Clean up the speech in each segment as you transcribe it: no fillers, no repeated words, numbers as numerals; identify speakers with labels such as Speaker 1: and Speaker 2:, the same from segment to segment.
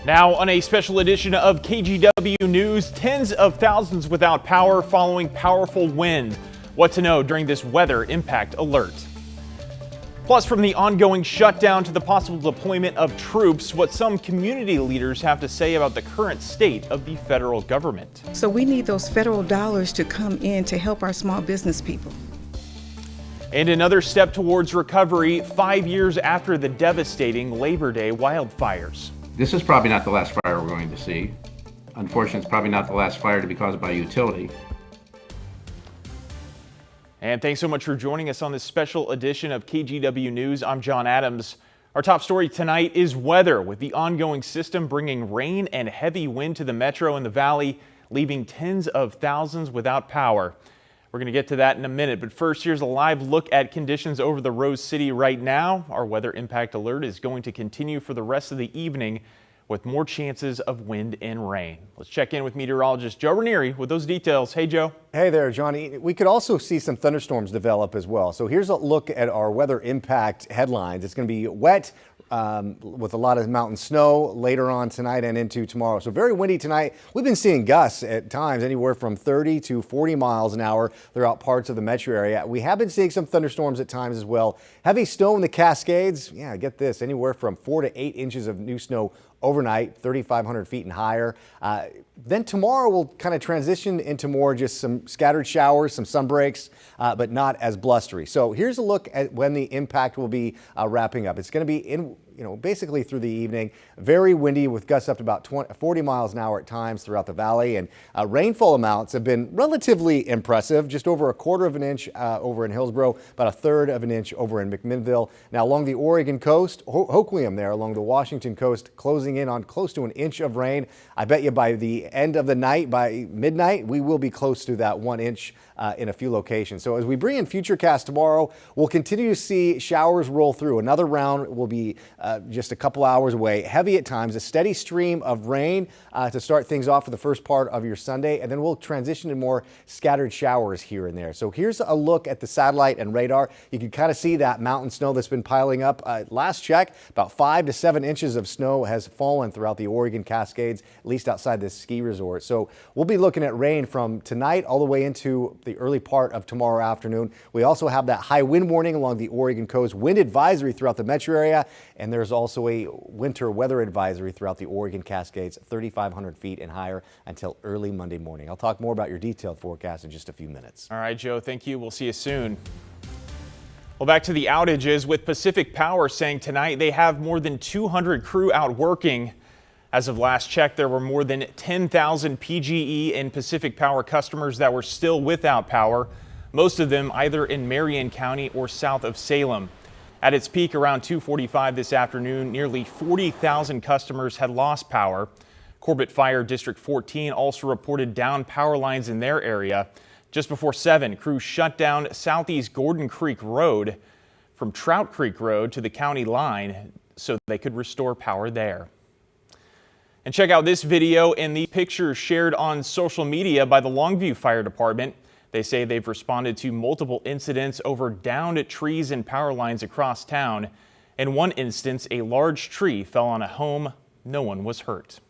Speaker 1: Now, on a special edition of KGW News, tens of thousands without power following powerful wind. What to know during this weather impact alert. Plus, from the ongoing shutdown to the possible deployment of troops, what some community leaders have to say about the current state of the federal government.
Speaker 2: So we need those federal dollars to come in to help our small business people.
Speaker 1: And another step towards recovery 5 years after the devastating Labor Day wildfires.
Speaker 3: This is probably not the last fire we're going to see. Unfortunately, it's probably not the last fire to be caused by a utility.
Speaker 1: And thanks so much for joining us on this special edition of KGW News. I'm John Adams. Our top story tonight is weather, with the ongoing system bringing rain and heavy wind to the metro and the valley, leaving tens of thousands without power. We're going to get to that in a minute, but first, here's a live look at conditions over the Rose City right now. Our weather impact alert is going to continue for the rest of the evening with more chances of wind and rain. Let's check in with meteorologist Joe Ranieri with those details. Hey, Joe.
Speaker 4: Hey there, Johnny. We could also see some thunderstorms develop as well. So here's a look at our weather impact headlines. It's going to be wet with a lot of mountain snow later on tonight and into tomorrow. So very windy tonight. We've been seeing gusts at times anywhere from 30 to 40 miles an hour throughout parts of the metro area. We have been seeing some thunderstorms at times as well. Heavy snow in the Cascades. Yeah, get this, anywhere from 4 to 8 inches of new snow overnight, 3,500 feet and higher. Then tomorrow we'll kind of transition into more just some scattered showers, some sun breaks, but not as blustery. So here's a look at when the impact will be wrapping up. It's going to be basically through the evening. Very windy with gusts up to about 40 miles an hour at times throughout the valley. And rainfall amounts have been relatively impressive, just over 1/4 of an inch over in Hillsborough, about 1/3 of an inch over in McMinnville. Now along the Oregon coast, Hoquiam there along the Washington coast, closing in on close to an inch of rain. I bet you by the end of the night, by midnight, we will be close to that 1 inch in a few locations. So as we bring in Futurecast tomorrow, we'll continue to see showers roll through. Another round will be just a couple hours away. Heavy at times, a steady stream of rain to start things off for the first part of your Sunday, and then we'll transition to more scattered showers here and there. So here's a look at the satellite and radar. You can kind of see that mountain snow that's been piling up. Last check, about 5 to 7 inches of snow has fallen throughout the Oregon Cascades, at least outside this ski resort. So we'll be looking at rain from tonight all the way into the early part of tomorrow afternoon. We also have that high wind warning along the Oregon coast, wind advisory throughout the metro area, and there's also a winter weather advisory throughout the Oregon Cascades, 3,500 feet and higher until early Monday morning. I'll talk more about your detailed forecast in just a few minutes.
Speaker 1: All right, Joe, thank you. We'll see you soon. Well, back to the outages, with Pacific Power saying tonight they have more than 200 crew out working. As of last check, there were more than 10,000 PGE and Pacific Power customers that were still without power, most of them either in Marion County or south of Salem. At its peak around 2:45 this afternoon, nearly 40,000 customers had lost power. Corbett Fire District 14 also reported down power lines in their area. Just before 7, crews shut down Southeast Gordon Creek Road from Trout Creek Road to the county line so they could restore power there. And check out this video and the pictures shared on social media by the Longview Fire Department. They say they've responded to multiple incidents over downed trees and power lines across town. In one instance, a large tree fell on a home. No one was hurt.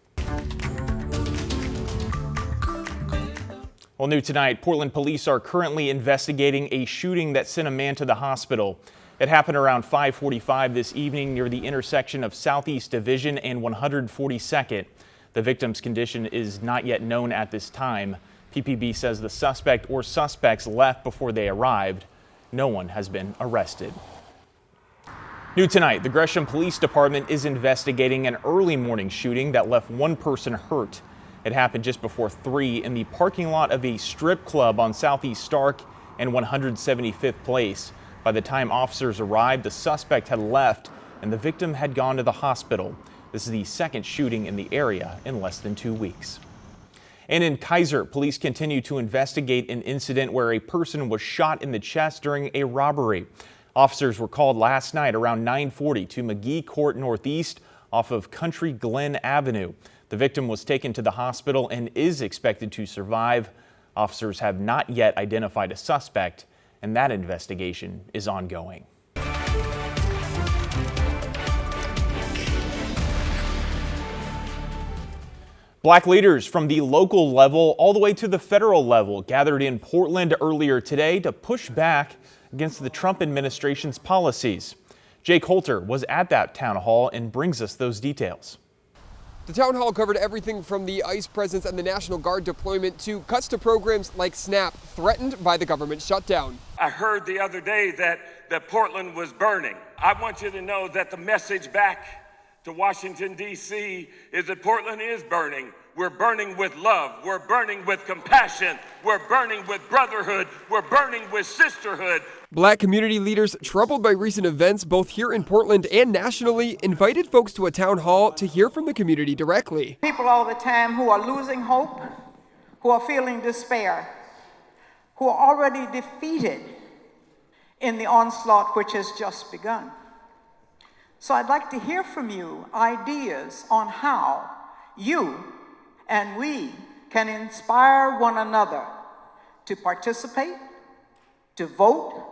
Speaker 1: Well, new tonight, Portland police are currently investigating a shooting that sent a man to the hospital. It happened around 5:45 this evening near the intersection of Southeast Division and 142nd. The victim's condition is not yet known at this time. PPB says the suspect or suspects left before they arrived. No one has been arrested. New tonight, the Gresham Police Department is investigating an early morning shooting that left one person hurt. It happened just before 3 in the parking lot of a strip club on Southeast Stark and 175th Place. By the time officers arrived, the suspect had left and the victim had gone to the hospital. This is the second shooting in the area in less than 2 weeks. And in Kaiser, police continue to investigate an incident where a person was shot in the chest during a robbery. Officers were called last night around 9:40 to McGee Court Northeast off of Country Glen Avenue. The victim was taken to the hospital and is expected to survive. Officers have not yet identified a suspect, and that investigation is ongoing. Black leaders from the local level all the way to the federal level gathered in Portland earlier today to push back against the Trump administration's policies. Jake Holter was at that town hall and brings us those details.
Speaker 5: The town hall covered everything from the ICE presence and the National Guard deployment to cuts to programs like SNAP threatened by the government shutdown.
Speaker 6: I heard the other day that Portland was burning. I want you to know that the message back to Washington, D.C. is that Portland is burning. We're burning with love. We're burning with compassion. We're burning with brotherhood. We're burning with sisterhood.
Speaker 5: Black community leaders, troubled by recent events both here in Portland and nationally, invited folks to a town hall to hear from the community directly.
Speaker 7: People all the time who are losing hope, who are feeling despair, who are already defeated in the onslaught which has just begun. So I'd like to hear from you ideas on how you and we can inspire one another to participate, to vote,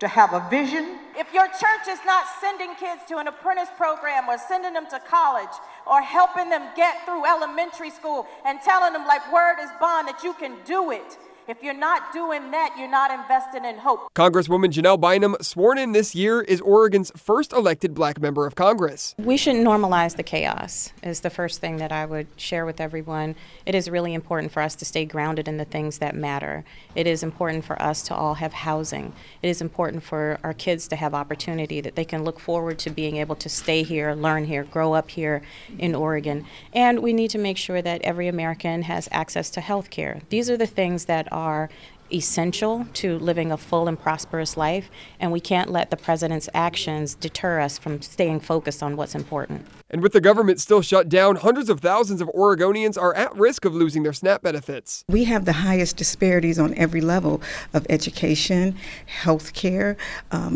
Speaker 7: to have a vision.
Speaker 8: If your church is not sending kids to an apprentice program or sending them to college or helping them get through elementary school and telling them like word is bond that you can do it, if you're not doing that, you're not investing in hope.
Speaker 5: Congresswoman Janelle Bynum, sworn in this year, is Oregon's first elected Black member of Congress.
Speaker 9: We shouldn't normalize the chaos is the first thing that I would share with everyone. It is really important for us to stay grounded in the things that matter. It is important for us to all have housing. It is important for our kids to have opportunity, that they can look forward to being able to stay here, learn here, grow up here in Oregon. And we need to make sure that every American has access to health care. These are the things that are essential to living a full and prosperous life, and we can't let the president's actions deter us from staying focused on what's important.
Speaker 5: And with the government still shut down, hundreds of thousands of Oregonians are at risk of losing their SNAP benefits.
Speaker 2: We have the highest disparities on every level of education, health care,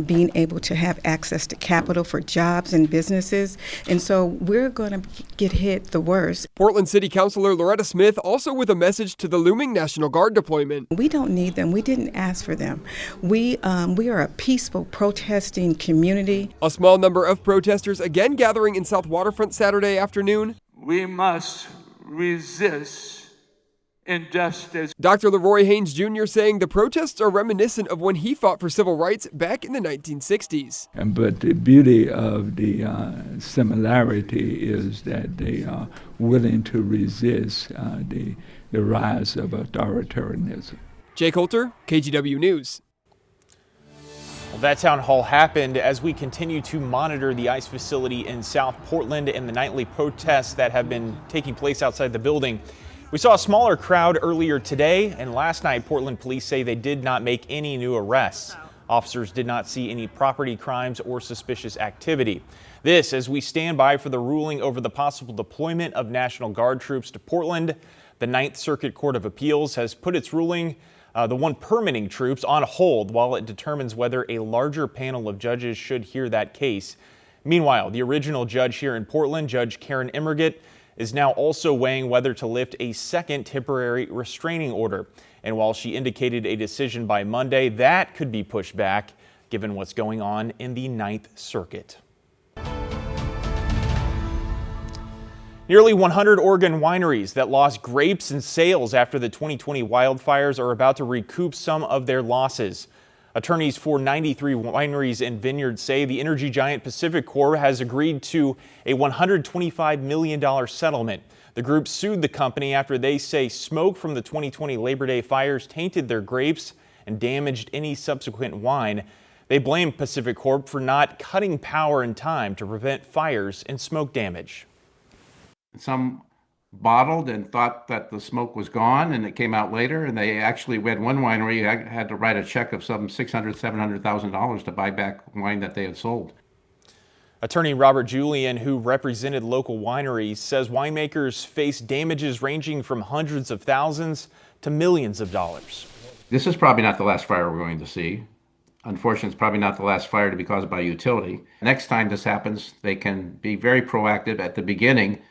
Speaker 2: being able to have access to capital for jobs and businesses. And so we're going to get hit the worst.
Speaker 5: Portland City Councilor Loretta Smith also with a message to the looming National Guard deployment.
Speaker 2: We don't need them. We didn't ask for them. We are a peaceful protesting community.
Speaker 5: A small number of protesters again gathering in South Waterfront Saturday afternoon.
Speaker 6: We must resist injustice.
Speaker 5: Dr. Leroy Haynes Jr. saying the protests are reminiscent of when he fought for civil rights back in the 1960s.
Speaker 10: But the beauty of the similarity is that they are willing to resist the rise of authoritarianism.
Speaker 5: Jake Holter, KGW News.
Speaker 1: Well, that town hall happened as we continue to monitor the ICE facility in South Portland and the nightly protests that have been taking place outside the building. We saw a smaller crowd earlier today, and last night Portland police say they did not make any new arrests. Officers did not see any property crimes or suspicious activity. This as we stand by for the ruling over the possible deployment of National Guard troops to Portland. The Ninth Circuit Court of Appeals has put its ruling, the one permitting troops, on hold while it determines whether a larger panel of judges should hear that case. Meanwhile, the original judge here in Portland, Judge Karen Immerget, is now also weighing whether to lift a second temporary restraining order. And while she indicated a decision by Monday, that could be pushed back given what's going on in the Ninth Circuit. Nearly 100 Oregon wineries that lost grapes and sales after the 2020 wildfires are about to recoup some of their losses. Attorneys for 93 wineries and vineyards say the energy giant Pacific Corp has agreed to a $125 million settlement. The group sued the company after they say smoke from the 2020 Labor Day fires tainted their grapes and damaged any subsequent wine. They blame Pacific Corp for not cutting power in time to prevent fires and smoke damage.
Speaker 3: Some bottled and thought that the smoke was gone, and it came out later. And they actually, we had one winery had to write a check of some $600,000, $700,000 to buy back wine that they had sold.
Speaker 1: Attorney Robert Julian, who represented local wineries, says winemakers face damages ranging from hundreds of thousands to millions of dollars.
Speaker 3: This is probably not the last fire we're going to see. Unfortunately, it's probably not the last fire to be caused by utility. Next time this happens, they can be very proactive at the beginning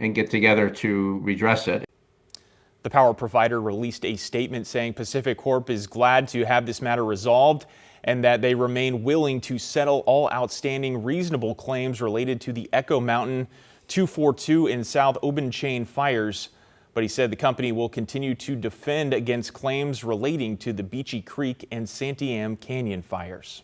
Speaker 3: and get together to redress it.
Speaker 1: The power provider released a statement saying Pacific Corp is glad to have this matter resolved and that they remain willing to settle all outstanding reasonable claims related to the Echo Mountain 242 and South Open Chain fires. But he said the company will continue to defend against claims relating to the Beachy Creek and Santiam Canyon fires.